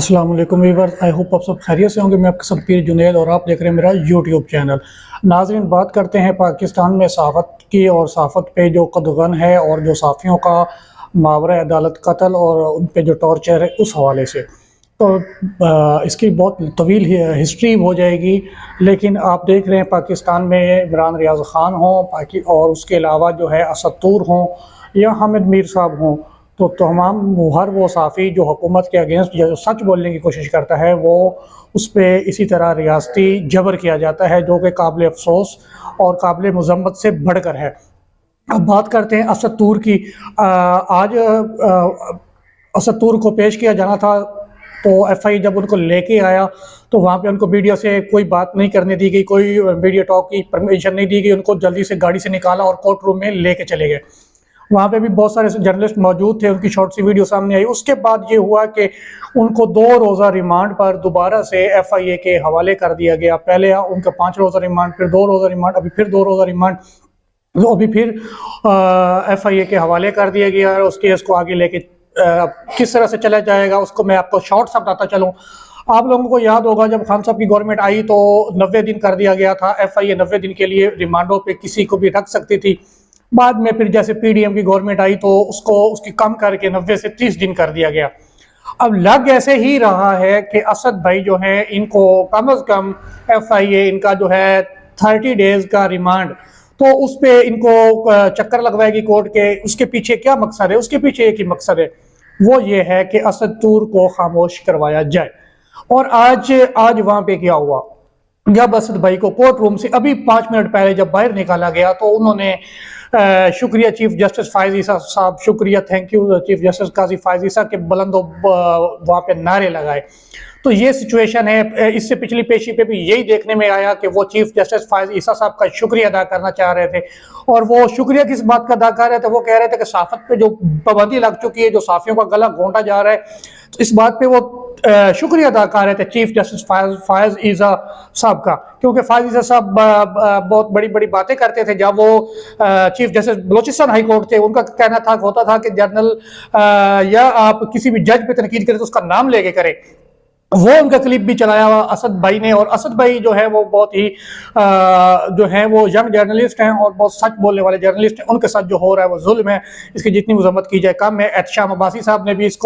अस्सलाम वालेकुम viewers, I hope आप सब खैरियत से होंगे। मैं आपका सब पीर जुनैद और आप देख रहे हैं मेरा यूट्यूब चैनल। नाज़रीन, बात करते हैं पाकिस्तान में सहाफ़त की और सहाफ़त पे जो कदगन है और जो सहाफ़ियों का मावरा अदालत कत्ल और उन पे जो टॉर्चर है उस हवाले से। तो इसकी बहुत तवील हिस्ट्री हो जाएगी, लेकिन आप देख रहे हैं पाकिस्तान में इमरान रियाज़ ख़ान हों और उसके अलावा जो है असद तूर हों या हामिद मीर साहब हों, तो तमाम हर वो साफ़ी जो हुकूमत के अगेंस्ट जो सच बोलने की कोशिश करता है वो उस पर इसी तरह रियासती जबर किया जाता है, जो कि काबिल अफ़सोस और काबिल मज़म्मत से बढ़कर है। अब बात करते हैं असद तूर की। आज असद तूर को पेश किया जाना था, तो एफआई जब उनको लेके आया तो वहाँ पे उनको मीडिया से कोई बात नहीं करने दी गई, कोई मीडिया टॉक की परमिशन नहीं दी गई। उनको जल्दी से गाड़ी से निकाला और कोर्ट रूम में लेके चले गए। वहाँ पे भी बहुत सारे जर्नलिस्ट मौजूद थे, उनकी शॉर्ट सी वीडियो सामने आई। उसके बाद ये हुआ कि उनको 2 रोज़ा रिमांड पर दोबारा से एफआईए के हवाले कर दिया गया। पहले उनका 5 रोज़ा रिमांड, फिर 2 रोज़ा रिमांड, अभी फिर 2 रोज़ा रिमांड, तो अभी फिर एफआईए के हवाले कर दिया गया और उस केस को आगे लेके किस तरह से चला जाएगा उसको मैं आपको शॉर्ट सा बताता चलूँ। आप लोगों को याद होगा जब खान साहब की गवर्नमेंट आई तो 90 दिन कर दिया गया था। एफआईए 90 दिन के लिए रिमांडों पे किसी को भी रख सकती थी। बाद में फिर जैसे पीडीएम की गवर्नमेंट आई तो उसकी कम करके 90 से 30 दिन कर दिया गया। अब लग ऐसे ही रहा है कि असद भाई जो है इनको कम अज कम एफआईए इनका जो है 30 डेज का रिमांड, तो उस पे इनको चक्कर लगवाएगी कोर्ट के। उसके पीछे क्या मकसद है? उसके पीछे एक ही मकसद है, वो ये है कि असद तूर को खामोश करवाया जाए। और आज आज वहां पे क्या हुआ, जब असद भाई को कोर्ट रूम से अभी 5 मिनट पहले जब बाहर निकाला गया तो उन्होंने शुक्रिया चीफ जस्टिस फायज ईसा साहब, शुक्रिया, थैंक यू चीफ जस्टिस काजी फायज ईसा के बुलंदो वहाँ पे नारे लगाए। तो ये सिचुएशन है। इससे पिछली पेशी पे भी यही देखने में आया कि वो चीफ जस्टिस फायज ईसा साहब का शुक्रिया अदा करना चाह रहे थे। और वो शुक्रिया किस बात का अदा कर रहे थे? वो कह रहे थे कि सहाफत पे जो पाबंदी लग चुकी है, जो सहाफियों का गला घोंटा जा रहा है, तो इस बात पे वो शुक्रिया अदा कर रहे थे चीफ जस्टिस फायज ईसा साहब का। क्योंकि फायज ईसा साहब बहुत बड़ी बड़ी बातें करते थे। जब वो chief justice Balochistan high court थे, उनका कहना था होता था कि जनरल या आप किसी भी जज पे तनकीद करें तो उसका नाम लेके करें। वो उनका क्लिप भी चलाया हुआ असद भाई ने। और असद भाई जो है वो बहुत ही जो है वो यंग जर्नलिस्ट हैं और बहुत सच बोलने वाले जर्नलिस्ट हैं। उनके साथ जो हो रहा है वो जुल्म है, इसकी जितनी मजम्मत की जाए कम है। एहतशाम अब्बासी साहब ने भी इस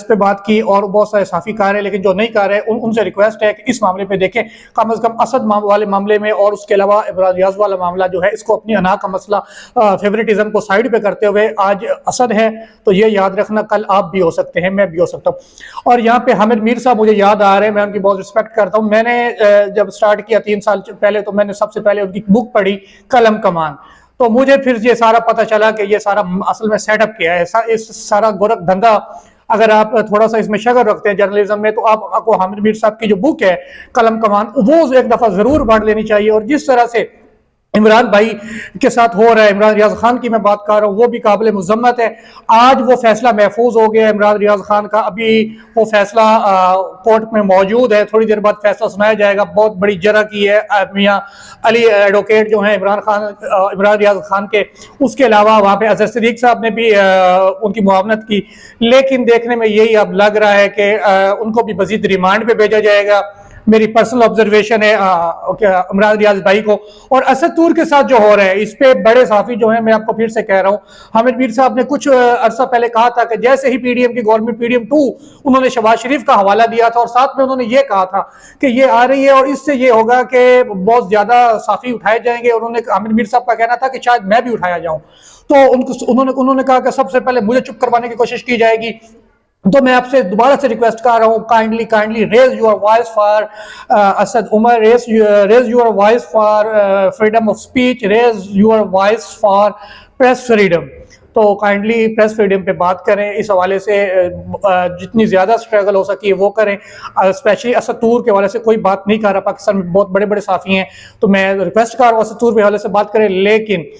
पे बात की और बहुत सारे साफ़ी कार है, लेकिन जो नहीं कर रहे उनसे रिक्वेस्ट है कि इस मामले पे देखें कम अज़ कम असद वाले मामले में, और उसके अलावा इमरान रियाज वाला मामला जो है इसको अपनी अना का मसला फेवरेटिज्म को साइड पे करते हुए आज असद है तो ये याद रखना कल आप भी हो सकते हैं, मैं भी हो सकता हूँ। और यहाँ पे हामिद मीर साहब मुझे याद आ रहे हैं, मैं उनकी बहुत रिस्पेक्ट करता हूँ। मैंने जब स्टार्ट किया 3 साल पहले तो मैंने सबसे पहले उनकी बुक पढ़ी कलम कमान। तो मुझे फिर ये सारा पता चला कि ये सारा असल में सेटअप किया है। इस सारा गोरख धंधा अगर आप थोड़ा सा इसमें शगर रखते हैं जर्नलिज्म में, तो आपको हामिद मीर साहब की जो बुक है कलम कमान वो एक दफा जरूर पढ़ लेनी चाहिए। और जिस तरह से इमरान भाई के साथ हो रहा है, इमरान रियाज खान की मैं बात कर रहा हूँ, वो भी काबिल मुज़म्मत है। आज वो फैसला महफूज हो गया इमरान रियाज खान का। अभी वो फैसला कोर्ट में मौजूद है, थोड़ी देर बाद फैसला सुनाया जाएगा। बहुत बड़ी जरा की है मियां अली एडवोकेट जो है इमरान रियाज खान के। उसके अलावा वहाँ पे अजहर सिद्दीक साहब ने भी उनकी मुआवनत की। लेकिन देखने में यही अब लग रहा है कि उनको भी मजीद रिमांड पे भेजा जाएगा। मेरी पर्सनल ऑब्जर्वेशन है इमरान रियाज भाई को। और असद तूर के साथ जो हो रहा है इस पे बड़े साफी जो है, मैं आपको फिर से कह रहा हूँ, हामिद मीर साहब ने कुछ अरसा पहले कहा था कि जैसे ही पीडीएम की गवर्नमेंट पीडीएम 2 उन्होंने शहबाज शरीफ का हवाला दिया था और साथ में उन्होंने ये कहा था कि ये आ रही है और इससे ये होगा कि बहुत ज्यादा साफी उठाए जाएंगे। और हामिद मीर साहब का कहना था कि शायद मैं भी उठाया जाऊं। तो उन्होंने कहा कि सबसे पहले मुझे चुप करवाने की कोशिश की जाएगी। तो मैं आपसे दोबारा से रिक्वेस्ट कर रहा हूँ, kindly raise your voice for Asad Umar, raise your voice for freedom of speech, raise your voice for press freedom. तो काइंडली प्रेस फ्रीडम पे बात करें। इस हवाले से जितनी ज़्यादा स्ट्रगल हो सकी वो करें। स्पेशली असद तूर के हवाले से कोई बात नहीं कर रहा, पाकिस्तान में बहुत बड़े बड़े साफ़ी हैं, तो मैं रिक्वेस्ट कर रहा हूँ असद तूर के हवाले से बात करें। लेकिन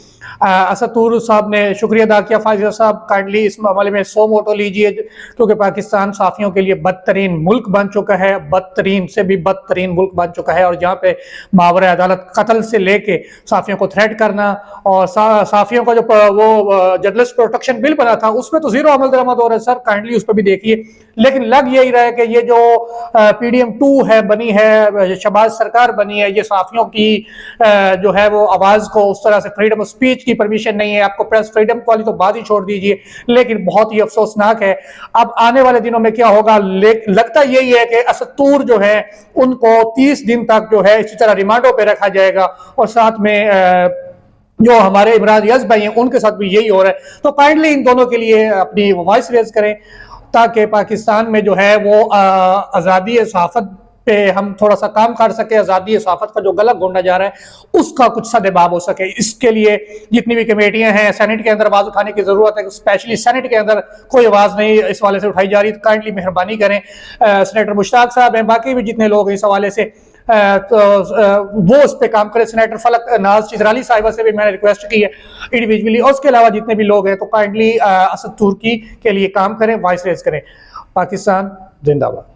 असदुर साहब ने शुक्रिया अदा किया। फाजिल साहब काइंडली इस मामले में 100 मोटो लीजिए, क्योंकि पाकिस्तान साफियों के लिए बदतरीन मुल्क बन चुका है, बदतरीन से भी बदतरीन मुल्क बन चुका है। और जहाँ पे मावरे अदालत कत्ल से लेके साफियों को थ्रेट करना, और साफियों का जो वो जर्नलिस्ट प्रोटेक्शन बिल बना था उसमें तो जीरो अमल दरामद हो रहा है सर, काइंडली उस पर भी देखिए। लेकिन लग यही रहा है कि ये जो PDM 2 है बनी है, शहबाज सरकार बनी है, ये साफियों की जो है वो आवाज को उस तरह से फ्रीडम ऑफ स्पीच की परमिशन नहीं है। आपको प्रेस फ्रीडम वाली तो बात ही छोड़ दीजिए, लेकिन बहुत ही अफसोसनाक है। अब आने वाले दिनों में क्या होगा, लगता यही है कि असदुर जो है उनको 30 दिन तक जो है इसी तरह रिमांडों पे रखा जाएगा, और साथ में जो हमारे इमरान यज़ भाई हैं उनके साथ भी यही हो रहा है। तो काइंडली इन दोनों के लिए अपनी वॉइस रेज करें, ताकि पाकिस्तान में जो है वो आज़ादी सहाफ़त पे हम थोड़ा सा काम कर सके, आज़ादी सहाफ़त का जो गला घोंटा जा रहा है उसका कुछ सदेबाब हो सके। इसके लिए जितनी भी कमेटियां हैं, सेनेट के अंदर आवाज़ उठाने की ज़रूरत है। स्पेशली सेनेट के अंदर कोई आवाज़ नहीं इस हवाले से उठाई जा रही, तो काइंडली मेहरबानी करें। सेनेटर मुश्ताक साहब हैं, बाकी भी जितने लोग हैं इस हवाले से तो वो उस पर काम करें। सेनेटर फलक नाज चिजराली साहिबा से भी मैंने रिक्वेस्ट की है इंडिविजुअली, और उसके अलावा जितने भी लोग हैं तो काइंडली असद तुर्की के लिए काम करें, वॉइस रेज करें। पाकिस्तान जिंदाबाद।